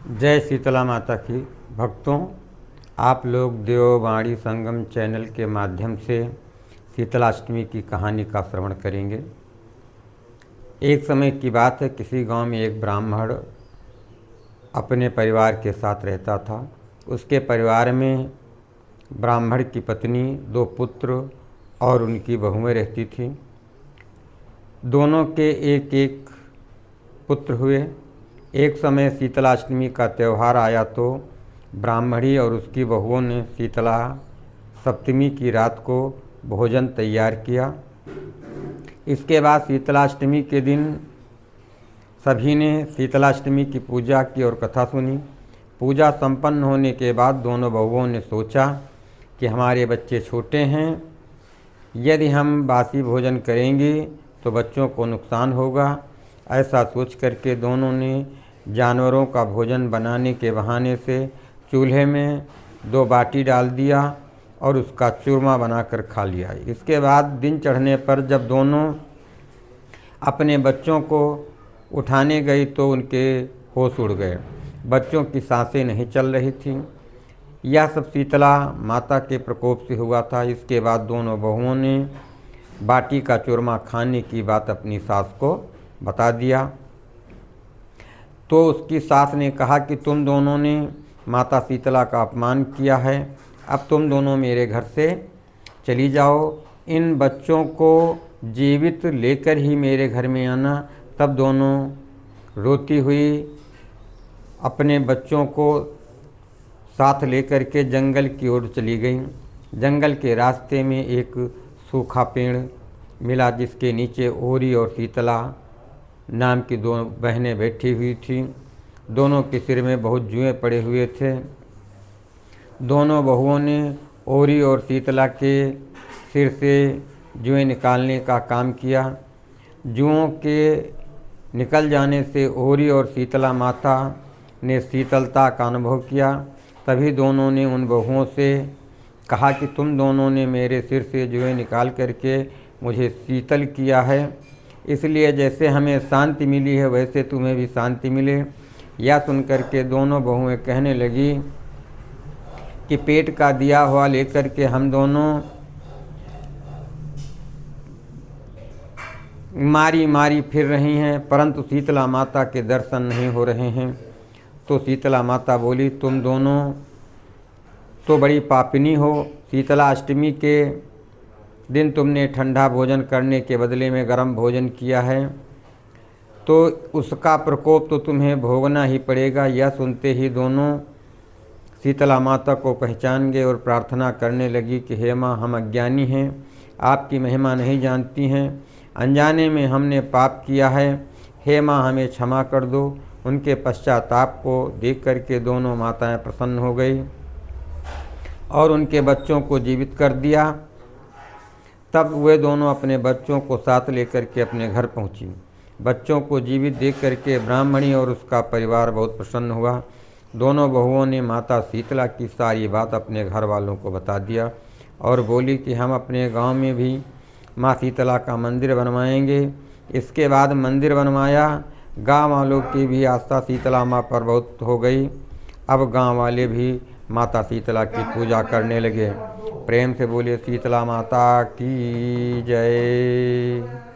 जय शीतला माता की। भक्तों, आप लोग देववाणी संगम चैनल के माध्यम से शीतलाष्टमी की कहानी का श्रवण करेंगे। एक समय की बात है, किसी गांव में एक ब्राह्मण अपने परिवार के साथ रहता था। उसके परिवार में ब्राह्मण की पत्नी, 2 पुत्र और उनकी बहुएं रहती थीं। दोनों के एक एक पुत्र हुए। एक समय शीतलाष्टमी का त्यौहार आया तो ब्राह्मणी और उसकी बहुओं ने शीतला सप्तमी की रात को भोजन तैयार किया। इसके बाद शीतलाष्टमी के दिन सभी ने शीतलाष्टमी की पूजा की और कथा सुनी। पूजा संपन्न होने के बाद दोनों बहुओं ने सोचा कि हमारे बच्चे छोटे हैं, यदि हम बासी भोजन करेंगे तो बच्चों को नुकसान होगा। ऐसा सोच करके दोनों ने जानवरों का भोजन बनाने के बहाने से चूल्हे में 2 बाटी डाल दिया और उसका चूरमा बनाकर खा लिया। इसके बाद दिन चढ़ने पर जब दोनों अपने बच्चों को उठाने गई तो उनके होश उड़ गए। बच्चों की सांसें नहीं चल रही थीं। यह सब शीतला माता के प्रकोप से हुआ था। इसके बाद दोनों बहुओं ने बाटी का चूरमा खाने की बात अपनी सास को बता दिया। तो उसकी सास ने कहा कि तुम दोनों ने माता शीतला का अपमान किया है, अब तुम दोनों मेरे घर से चली जाओ। इन बच्चों को जीवित लेकर ही मेरे घर में आना। तब दोनों रोती हुई अपने बच्चों को साथ लेकर के जंगल की ओर चली गई। जंगल के रास्ते में एक सूखा पेड़ मिला जिसके नीचे ओरी और शीतला नाम की 2 बहनें बैठी हुई थीं। दोनों के सिर में बहुत जुएँ पड़े हुए थे। दोनों बहुओं ने ओरी और शीतला के सिर से जुएँ निकालने का काम किया। जुओं के निकल जाने से ओरी और शीतला माता ने शीतलता का अनुभव किया। तभी दोनों ने उन बहुओं से कहा कि तुम दोनों ने मेरे सिर से जुएँ निकाल करके मुझे शीतल किया है, इसलिए जैसे हमें शांति मिली है वैसे तुम्हें भी शांति मिले। यह सुनकर के दोनों बहुएं कहने लगी कि पेट का दिया हुआ लेकर के हम दोनों मारी मारी फिर रही हैं, परंतु शीतला माता के दर्शन नहीं हो रहे हैं। तो शीतला माता बोली, तुम दोनों तो बड़ी पापिनी हो। शीतलाष्टमी के दिन तुमने ठंडा भोजन करने के बदले में गर्म भोजन किया है, तो उसका प्रकोप तो तुम्हें भोगना ही पड़ेगा। यह सुनते ही दोनों शीतला माता को पहचान गए और प्रार्थना करने लगी कि हे माँ, हम अज्ञानी हैं, आपकी महिमा नहीं जानती हैं, अनजाने में हमने पाप किया है, हे माँ हमें क्षमा कर दो। उनके पश्चाताप को देख करके दोनों माताएं प्रसन्न हो गई और उनके बच्चों को जीवित कर दिया। तब वे दोनों अपने बच्चों को साथ लेकर के अपने घर पहुंची। बच्चों को जीवित देख करके ब्राह्मणी और उसका परिवार बहुत प्रसन्न हुआ। दोनों बहुओं ने माता शीतला की सारी बात अपने घर वालों को बता दिया और बोली कि हम अपने गांव में भी माँ शीतला का मंदिर बनवाएंगे। इसके बाद मंदिर बनवाया। गांव वालों की भी आस्था शीतला माँ पर बहुत हो गई। अब गांव वाले भी माता शीतला की पूजा करने लगे। प्रेम से बोलिए शीतला माता की जय।